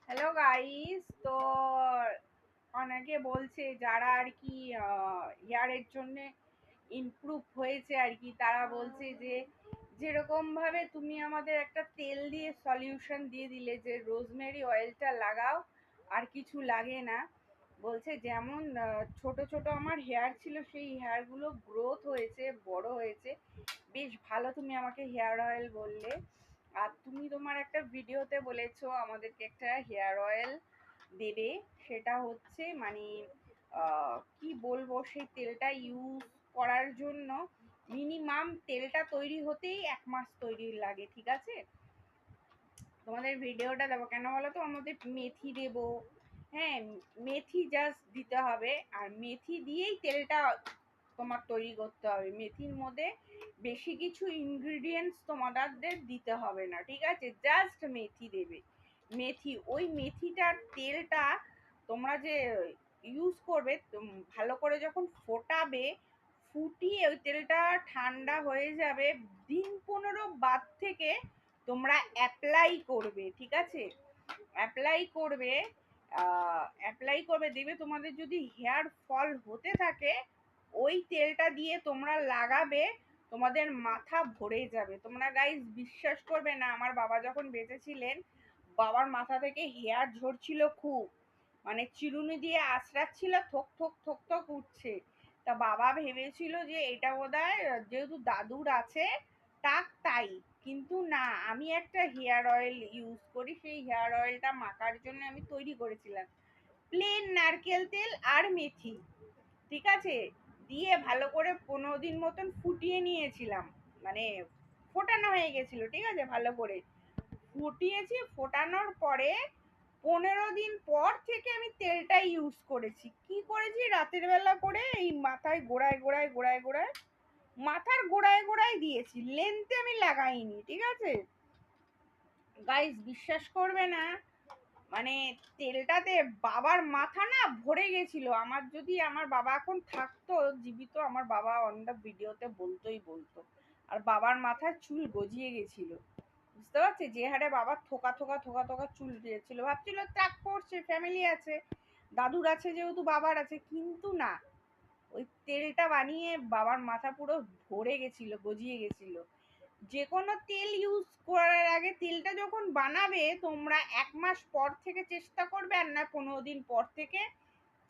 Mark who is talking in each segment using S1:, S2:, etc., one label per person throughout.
S1: Hello guys. তো অনেকে বলছে যারা আর কি হেয়ারের জন্য ইমপ্রুভ হয়েছে আর কি, তারা বলছে যে যেরকম ভাবে তুমি আমাদের একটা তেল দিয়ে সলিউশন দিয়ে দিলে যে রোজমেরি অয়েলটা লাগাও, আর কিছু লাগে না। বলছে যেমন ছোট ছোট আমার হেয়ার ছিল, সেই হেয়ারগুলো গ্রোথ হয়েছে, বড় হয়েছে। বেশ ভালো, তুমি আমাকে হেয়ার অয়েল বললে। আর তুমি তোমার একটা ভিডিওতে বলেছো আমাদেরকে একটা হেয়ার অয়েল দেবে। সেটা হচ্ছে মানে কি বলবো, সেই তেলটা ইউজ করার জন্য মিনিমাম তেলটা তৈরি হতেই 1 মাস তৈরি লাগে, ঠিক আছে? তোমাদের ভিডিওটা দেবো কেন বলো তো, আমাদের মেথি দেব। হ্যাঁ, মেথি জাস্ট দিতে হবে, আর মেথি দিয়েই তেলটা তোমার তৈরি করতে হবে। মেথির মধ্যে বেশি কিছু ইনগ্রিডিয়েন্টস তোমাদের দিতে হবে না, ঠিক আছে? জাস্ট মেথি দেবে। মেথি, ওই মেথিটার তেলটা তোমরা যে ইউজ করবে, ভালো করে যখন ফোটাবে, ফুটিয়ে ওই তেলটা ঠান্ডা হয়ে যাবে, দিন 15 বাদ থেকে তোমরা অ্যাপ্লাই করবে, ঠিক আছে? অ্যাপ্লাই করবে দেখবে তোমাদের যদি হেয়ার ফল হতে থাকে, ওই তেলটা দিয়ে তোমরা লাগাবে, তোমাদের মাথা ভরে যাবে। তোমরা গাইস বিশ্বাস করবে না, আমার বাবা যখন বেঁচে ছিলেন, বাবার মাথা থেকে হেয়ার ঝরছিল খুব, মানে চিরুনি দিয়ে আঁচড়াচ্ছিল, থক থক থক থক উঠছে। তা বাবা ভেবেছিল যে এটা বোধহয় যেহেতু দাদুর আছে টাক তাই, কিন্তু না, আমি একটা হেয়ার অয়েল ইউজ করি, সেই হেয়ার অয়েলটা মাখার জন্য আমি তৈরি করেছিলাম প্লেন নারকেল তেল আর মেথি, ঠিক আছে? দিয়ে ভালো করে 15 দিন মতন ফুটিয়ে নিয়েছিলাম, মানে ফোটানো হয়ে গেছিল, ঠিক আছে? ভালো করে ফুটিয়েছি, ফোটানোর পরে 15 দিন পর থেকে আমি তেলটা ইউজ করেছি। কি করেছি, রাতের বেলা করে এই মাথায় গোড়ায় গোড়ায় গোড়ায় গোড়ায়, মাথার গোড়ায় গোড়ায় দিয়েছি, লেন্থে আমি লাগাইনি, ঠিক আছে? গাইস বিশ্বাস করবে না, মানে তেলটাতে বাবার মাথা না ভরে গেছিল। আমার যদি আমার বাবা এখন থাকতো জীবিত, আমার বাবা অন দা ভিডিওতে বলতোই বলতো। আর বাবার মাথায় চুল গজিয়ে গেছিল, বুঝতে পারছি যে হারে বাবার থোকা থোকা থোকা থোকা চুল দিয়েছিল। ভাবছিল ত্যাগ করছে, ফ্যামিলি আছে, দাদুর আছে যেহেতু বাবার আছে, কিন্তু না, ওই তেলটা বানিয়ে বাবার মাথা পুরো ভরে গেছিল, গজিয়ে গেছিল। যে কোনো তেল ইউজ করার আগে তেলটা যখন বানাবে, তোমরা 1 মাস পর থেকে চেষ্টা করবে, আর না 15 দিন পর থেকে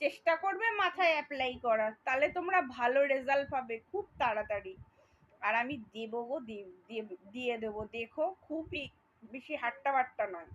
S1: চেষ্টা করবে মাথায় অ্যাপ্লাই করার, তাহলে তোমরা ভালো রেজাল্ট পাবে খুব তাড়াতাড়ি। আর আমি দেবো গো, দিয়ে দেবো, দেখো, খুবই বেশি হাট্টা বাট্টা নয়।